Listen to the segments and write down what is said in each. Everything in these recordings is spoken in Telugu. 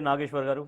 నాగేశ్వర్ గారు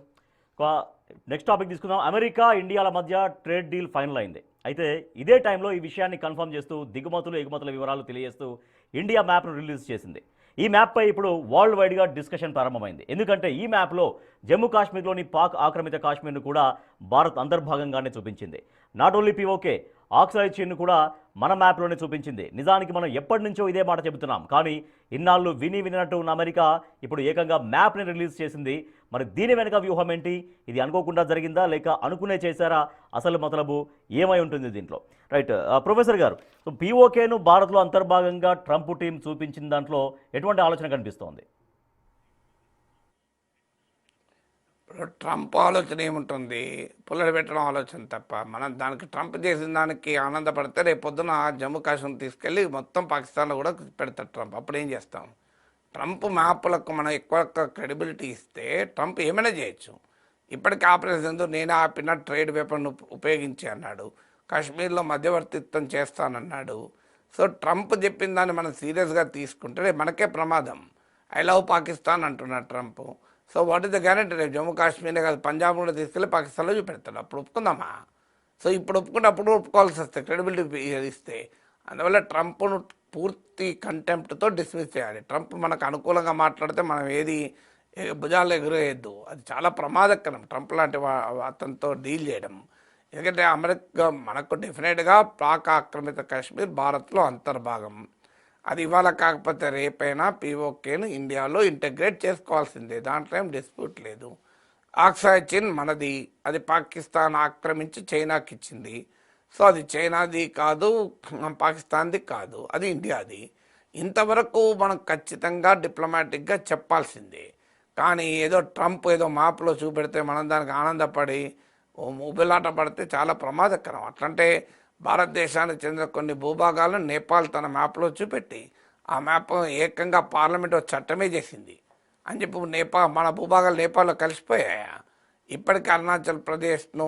నెక్స్ట్ టాపిక్ తీసుకుందాం. అమెరికా ఇండియాల మధ్య ట్రేడ్ డీల్ ఫైనల్ అయింది. అయితే ఇదే టైంలో ఈ విషయాన్ని కన్ఫర్మ్ చేస్తూ దిగుమతులు ఎగుమతుల వివరాలు తెలియజేస్తూ ఇండియా మ్యాప్ను రిలీజ్ చేసింది. ఈ మ్యాప్పై ఇప్పుడు వరల్డ్ వైడ్గా డిస్కషన్ ప్రారంభమైంది. ఎందుకంటే ఈ మ్యాప్లో జమ్మూ కాశ్మీర్లోని పాక్ ఆక్రమిత కాశ్మీర్ను కూడా భారత్ అంతర్భాగంగానే చూపించింది. నాట్ ఓన్లీ పీఓకే, ఆక్సైడ్ చైన్ను కూడా మన మ్యాప్లోనే చూపించింది. నిజానికి మనం ఎప్పటి నుంచో ఇదే మాట చెబుతున్నాం, కానీ ఇన్నాళ్ళు వినినట్టు ఉన్న అమెరికా ఇప్పుడు ఏకంగా మ్యాప్ని రిలీజ్ చేసింది. మరి దీని వెనుక వ్యూహం ఏంటి? ఇది అనుకోకుండా జరిగిందా లేక అనుకునే చేశారా? అసలు మతలబు ఏమై ఉంటుంది దీంట్లో? రైట్, ప్రొఫెసర్ గారు, సో పీఓకేను భారత్లో అంతర్భాగంగా ట్రంప్ టీం చూపించిన దాంట్లో ఎటువంటి ఆలోచన కనిపిస్తోంది? ట్రంప్ ఆలోచన ఏముంటుంది? పుల్లలు పెట్టడం ఆలోచన తప్ప. మనం దానికి ట్రంప్ చేసిన దానికి ఆనందపడితే రేపు పొద్దున జమ్మూ కాశ్మీర్ తీసుకెళ్ళి మొత్తం పాకిస్తాన్లో కూడా పెడతాడు ట్రంప్. అప్పుడు ఏం చేస్తాం? ట్రంప్ మ్యాప్లకు మనం ఎక్కువ క్రెడిబిలిటీ ఇస్తే ట్రంప్ ఏమైనా చేయొచ్చు. ఇప్పటికీ ఆపరేషన్ నేను ఆపిన ట్రేడ్ వెపన్ ఉపయోగించి అన్నాడు. కాశ్మీర్లో మధ్యవర్తిత్వం చేస్తానన్నాడు. సో ట్రంప్ చెప్పిన దాన్ని మనం సీరియస్గా తీసుకుంటే మనకే ప్రమాదం. ఐ లవ్ పాకిస్తాన్ అంటున్నాడు Trump. So what is the guarantee? రేపు జమ్మూ కాశ్మీర్నే కాదు పంజాబ్ కూడా తీసుకెళ్ళి పాకిస్తాన్లో చూపెడతాడు. అప్పుడు ఒప్పుకుందామా? సో ఇప్పుడు ఒప్పుకున్నప్పుడు ఒప్పుకోవాల్సి వస్తే క్రెడిబిలిటీ ఇస్తే. అందువల్ల ట్రంప్ను పూర్తి కంటెంప్ట్తో డిస్మిస్ చేయాలి. ట్రంప్ మనకు అనుకూలంగా మాట్లాడితే మనం ఏది భుజాలు ఎగురేయద్దు. అది చాలా ప్రమాదకరం ట్రంప్ లాంటి అతనితో డీల్ చేయడం. ఎందుకంటే అమెరికా మనకు డెఫినెట్గా పాక్ ఆక్రమిత కాశ్మీర్ భారత్లో అంతర్భాగం. అది ఇవాళ కాకపోతే రేపైనా పీఓకేను ఇండియాలో ఇంటగ్రేట్ చేసుకోవాల్సిందే. దాంట్లో ఏం డిస్ప్యూట్ లేదు. ఆక్సైడ్ చైన్ మనది, అది పాకిస్తాన్ ఆక్రమించి చైనాకి ఇచ్చింది. సో అది చైనాది కాదు, పాకిస్తాన్ది కాదు, అది ఇండియాది. ఇంతవరకు మనం ఖచ్చితంగా డిప్లొమాటిక్గా చెప్పాల్సిందే. కానీ ఏదో ట్రంప్ ఏదో మ్యాప్లో చూపెడితే మనం దానికి ఆనందపడి ఉబిలాట పడితే చాలా ప్రమాదకరం. అట్లంటే భారతదేశానికి చెందిన కొన్ని భూభాగాలను నేపాల్ తన మ్యాప్లో చూపెట్టి ఆ మ్యాప్ ఏకంగా పార్లమెంట్ చట్టమే చేసింది అని చెప్పి మన భూభాగాలు నేపాల్లో కలిసిపోయాయా? ఇప్పటికీ అరుణాచల్ ప్రదేశ్ను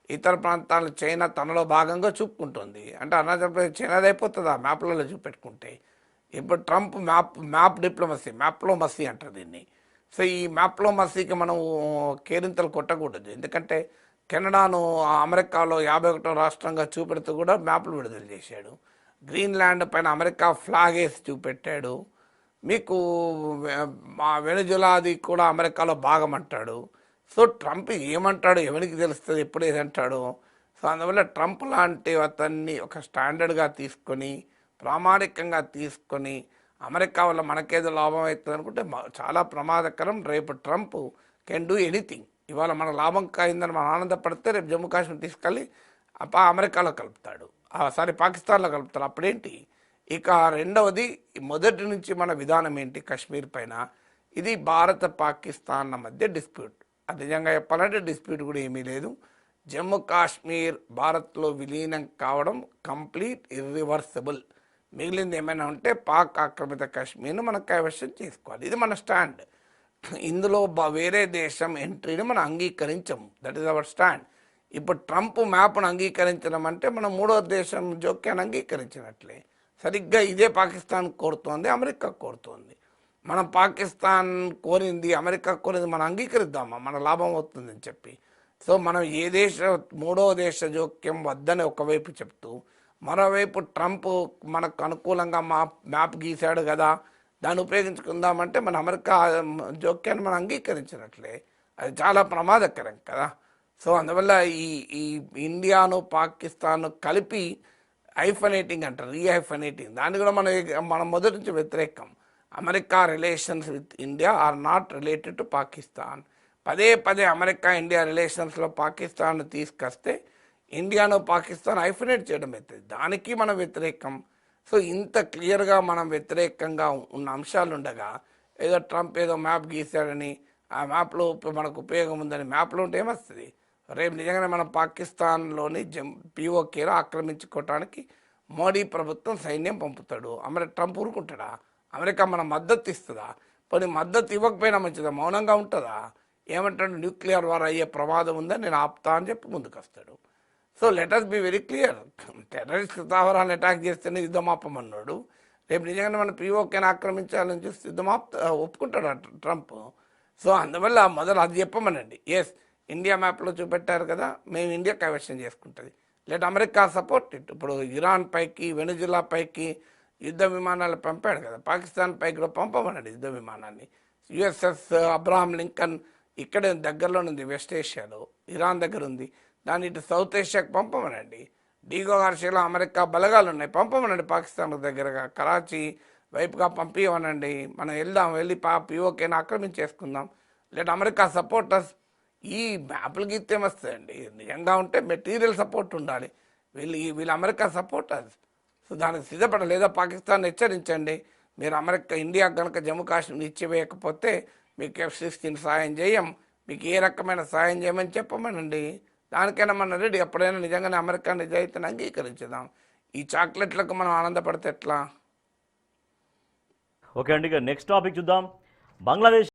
ఇతర ప్రాంతాలను చైనా తనలో భాగంగా చూపుకుంటుంది. అంటే అరుణాచల్ ప్రదేశ్ చైనాది అయిపోతుంది ఆ మ్యాప్లలో చూపెట్టుకుంటే. ఇప్పుడు ట్రంప్ మ్యాప్ డిప్లొమసీ, మ్యాప్లో మసీ అంటారు దీన్ని. సో ఈ మ్యాప్లో మసీకి మనం కేరింతలు కొట్టకూడదు. ఎందుకంటే కెనడాను అమెరికాలో 51వ రాష్ట్రంగా చూపెడుతూ కూడా మ్యాప్లు విడుదల చేశాడు. గ్రీన్లాండ్ పైన అమెరికా ఫ్లాగ్ వేసి చూపెట్టాడు. మీకు వెనుజులాది కూడా అమెరికాలో భాగం అంటాడు. సో ట్రంప్ ఏమంటాడు ఎవరికి తెలుస్తుంది, ఎప్పుడు ఏదంటాడు? సో అందువల్ల ట్రంప్ లాంటి అతన్ని ఒక స్టాండర్డ్గా తీసుకొని ప్రామాణికంగా తీసుకొని అమెరికా వల్ల మనకేదో లాభం అవుతుంది అనుకుంటే చాలా ప్రమాదకరం. రేపు ట్రంప్ కెన్ డూ ఎనీథింగ్. ఇవాళ మన లాభం కాయిందని మనం ఆనందపడితే రేపు జమ్మూ కాశ్మీర్ తీసుకెళ్ళి అమెరికాలో కలుపుతాడు, పాకిస్తాన్లో కలుపుతాడు. అప్పుడేంటి? ఇక రెండవది, మొదటి నుంచి మన విధానం ఏంటి కాశ్మీర్ పైన? ఇది భారత పాకిస్తాన్ల మధ్య డిస్ప్యూట్. అది నిజంగా చెప్పాలంటే డిస్ప్యూట్ కూడా ఏమీ లేదు. జమ్మూ కాశ్మీర్ భారత్లో విలీనం కావడం కంప్లీట్ ఇర్రివర్సిబుల్. మిగిలింది ఏమైనా ఉంటే పాక్ ఆక్రమిత కాశ్మీర్ను మనం కైవశం చేసుకోవాలి. ఇది మన స్టాండ్. ఇందులో వేరే దేశం ఎంట్రీని మనం అంగీకరించము. That is our stand. ఇప్పుడు ట్రంప్ మ్యాప్ను అంగీకరించడం అంటే మనం మూడో దేశం జోక్యాన్ని అంగీకరించినట్లే. సరిగ్గా ఇదే పాకిస్తాన్ కోరుతోంది, అమెరికా కోరుతోంది. మనం పాకిస్తాన్ కోరింది, అమెరికా కోరింది మనం అంగీకరిద్దామా? మన లాభం అవుతుందని చెప్పి. సో మనం ఏ మూడో దేశ జోక్యం వద్దని ఒకవైపు చెప్తూ, మరోవైపు ట్రంప్ మనకు అనుకూలంగా మ్యాప్ గీశాడు కదా, దాన్ని ఉపయోగించుకుందామంటే మన అమెరికా జోక్యాన్ని మనం అంగీకరించినట్లే. అది చాలా ప్రమాదకరం కదా. సో అందువల్ల ఈ ఇండియాను పాకిస్తాన్ కలిపి హైఫనేటింగ్ అంటారు, రీహైఫనేటింగ్. దాన్ని కూడా మనం మొదటి నుంచి వ్యతిరేకం. America relations with India are not related to Pakistan. పదే పదే అమెరికా ఇండియా రిలేషన్స్లో పాకిస్తాన్ తీసుకొస్తే ఇండియాను పాకిస్తాన్ హైఫనేట్ చేయడం అవుతుంది. దానికి మనం వ్యతిరేకం. సో ఇంత క్లియర్గా మనం వ్యతిరేకంగా ఉన్న అంశాలు ఉండగా ఏదో ట్రంప్ ఏదో మ్యాప్ గీశాడని ఆ మ్యాప్లో మనకు ఉపయోగం ఉందని మ్యాప్లో ఉంటే ఏమొస్తుంది? రేపు నిజంగానే మనం పాకిస్తాన్లోని పీఓకేలో ఆక్రమించుకోవటానికి మోడీ ప్రభుత్వం సైన్యం పంపుతాడు. ట్రంప్ ఊరుకుంటాడా? అమెరికా మన మద్దతు ఇస్తుందా? పోనీ మద్దతు ఇవ్వకపోయినా మంచిదా? మౌనంగా ఉంటుందా? ఏమంటాడు? న్యూక్లియర్ వార్ అయ్యే ప్రమాదం ఉందని నేను ఆపుతా అని చెప్పి ముందుకు వస్తాడు. So let us be very clear. Terrorist స్థావరాలను అటాక్ చేస్తేనే యుద్ధం ఆపమన్నాడు. రేపు నిజంగానే మన పీఓకేని ఆక్రమించాలని చూస్తే యుద్ధం ఒప్పుకుంటాడు ట్రంప్. సో అందువల్ల మొదలు అది చెప్పమనండి. ఎస్, ఇండియా మ్యాప్లో చూపెట్టారు కదా, మేము ఇండియా కైవసం చేసుకుంటుంది. లేదా అమెరికా సపోర్ట్ ఇట్. ఇప్పుడు ఇరాన్ పైకి, వెనుజులా పైకి యుద్ధ విమానాలు పంపాడు కదా, పాకిస్తాన్ పైకి కూడా పంపమనండి యుద్ధ విమానాన్ని. యుఎస్ఎస్ అబ్రహాం లింకన్ ఇక్కడే దగ్గరలో ఉంది, వెస్ట్ ఏషియాలో, ఇరాన్ దగ్గర ఉంది. దాన్ని ఇటు సౌత్ ఏషియాకి పంపమనండి. డీగో గార్షియాలో అమెరికా బలగాలు ఉన్నాయి, పంపమనండి పాకిస్తాన్ దగ్గరగా, కరాచీ వైపుగా పంపించమనండి. మనం వెళ్దాం, వెళ్ళి పిఓకేని ఆక్రమించేసుకుందాం. లేదా అమెరికా సపోర్టర్స్ ఈ మ్యాప్లు గీతే వస్తాయండి. నిజంగా ఉంటే మెటీరియల్ సపోర్ట్ ఉండాలి. వీళ్ళు అమెరికా సపోర్టర్స్. సో దానికి సిద్ధపడ, లేదా పాకిస్తాన్ హెచ్చరించండి, మీరు అమెరికా ఇండియా కనుక జమ్మూ కాశ్మీర్ ఇచ్చివేయకపోతే మీకు F-16 సాయం చేయం, మీకు ఏ రకమైన సాయం చేయమని చెప్పమనండి. దానికైనా మన రెడీ. ఎప్పుడైనా నిజంగానే అమెరికా నిజాయితీని అంగీకరించుదాం. ఈ చాక్లెట్లకు మనం ఆనందపడితే ఎట్లా? ఓకే అండి, ఇక నెక్స్ట్ టాపిక్ చూద్దాం. బంగ్లాదేశ్